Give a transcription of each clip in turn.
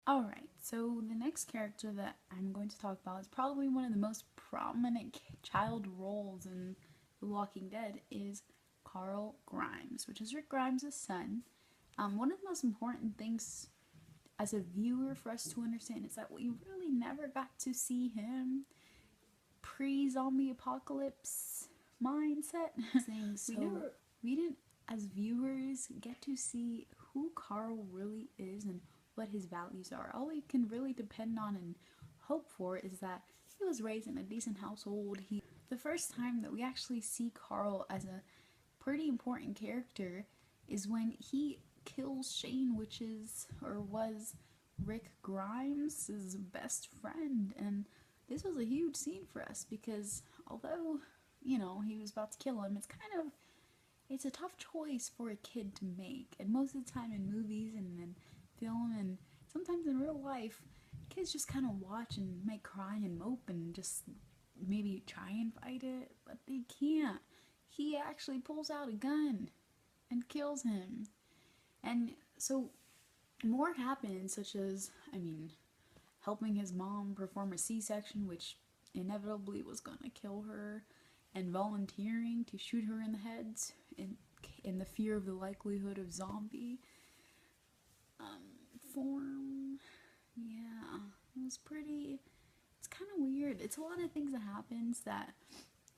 Alright, so the next character that I'm going to talk about is probably one of the most prominent child roles in The Walking Dead is Carl Grimes, which is Rick Grimes' son. One of the most important things as a viewer for us to understand is that we really never got to see him pre-zombie apocalypse mindset. So we didn't, as viewers, get to see who Carl really is and what his values are. All we can really depend on and hope for is that he was raised in a decent household. The first time that we actually see Carl as a pretty important character is when he kills Shane, which is or was Rick Grimes' best friend. And this was a huge scene for us because although, he was about to kill him, it's a tough choice for a kid to make. And most of the time in movies and in film and sometimes in real life, kids just kind of watch and might cry and mope and just maybe try and fight it, but they can't. He actually pulls out a gun and kills him. And so more happens, such as, helping his mom perform a C-section, which inevitably was gonna kill her, and volunteering to shoot her in the head in the fear of the likelihood of zombie form. Yeah, it's kind of weird. It's a lot of things that happens that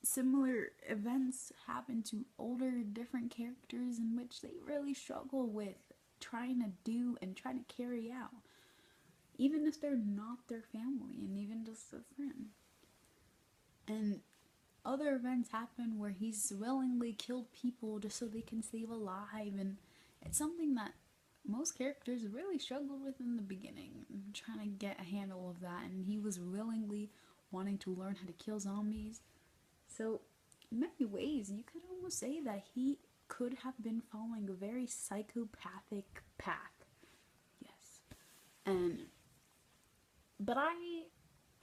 similar events happen to older different characters in which they really struggle with trying to do and try to carry out, even if they're not their family and even just a friend. And other events happen where he's willingly killed people just so they can stay alive, and it's something that most characters really struggled with in the beginning, trying to get a handle of that, and he was willingly wanting to learn how to kill zombies. So in many ways you could almost say that he could have been following a very psychopathic path. Yes. But I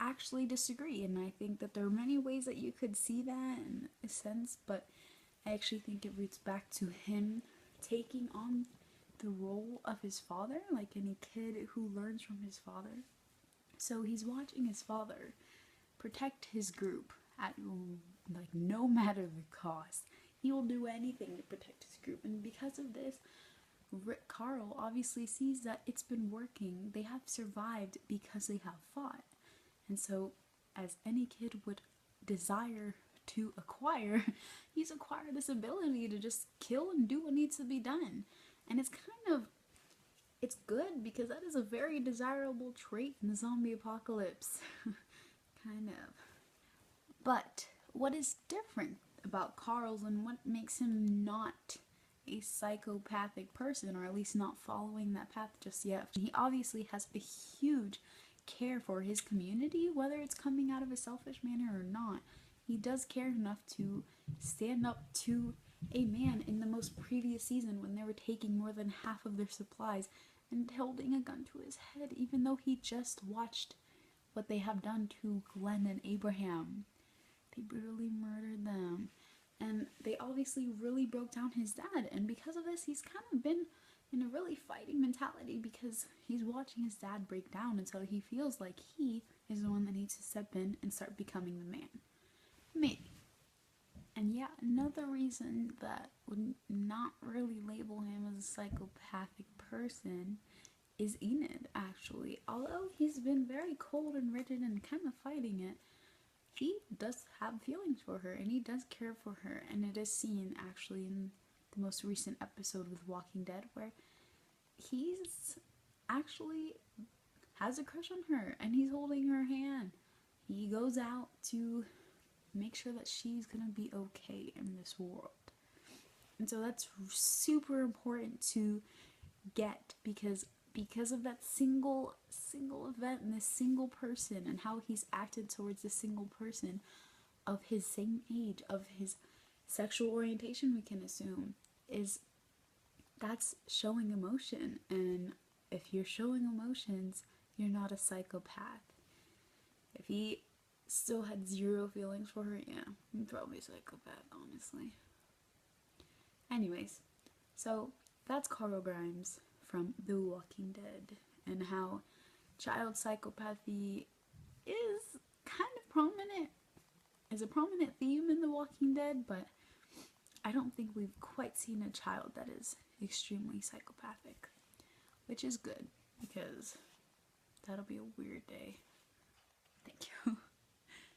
actually disagree, and I think that there are many ways that you could see that in a sense, but I actually think it roots back to him taking on the role of his father, like any kid who learns from his father. So he's watching his father protect his group at no matter the cost. He will do anything to protect his group, and because of this, Carl obviously sees that it's been working. They have survived because they have fought. And so, as any kid would desire to acquire, he's acquired this ability to just kill and do what needs to be done. And it's good because that is a very desirable trait in the zombie apocalypse. kind of. But what is different about Carl's and what makes him not a psychopathic person, or at least not following that path just yet? He obviously has a huge care for his community, whether it's coming out of a selfish manner or not. He does care enough to stand up to a man in the most previous season when they were taking more than half of their supplies and holding a gun to his head, even though he just watched what they have done to Glenn and Abraham. They brutally murdered them. And they obviously really broke down his dad, and because of this, he's kind of been in a really fighting mentality because he's watching his dad break down until he feels like he is the one that needs to step in and start becoming the man. Maybe. And yeah, another reason that would not really label him as a psychopathic person is Enid, actually. Although he's been very cold and rigid and kind of fighting it, he does have feelings for her and he does care for her, and it is seen actually in the most recent episode with Walking Dead where he's actually has a crush on her and he's holding her hand. He goes out to make sure that she's gonna be okay in this world. And so that's super important to get because of that single event and this single person and how he's acted towards this single person of his same age, of his sexual orientation, we can assume, that's showing emotion. And if you're showing emotions, you're not a psychopath. If he still had zero feelings for her, yeah, I'm probably a psychopath, honestly. Anyways, so that's Carl Grimes from The Walking Dead, and how child psychopathy is kind of prominent, is a prominent theme in The Walking Dead, but I don't think we've quite seen a child that is extremely psychopathic, which is good because that'll be a weird day. Thank you.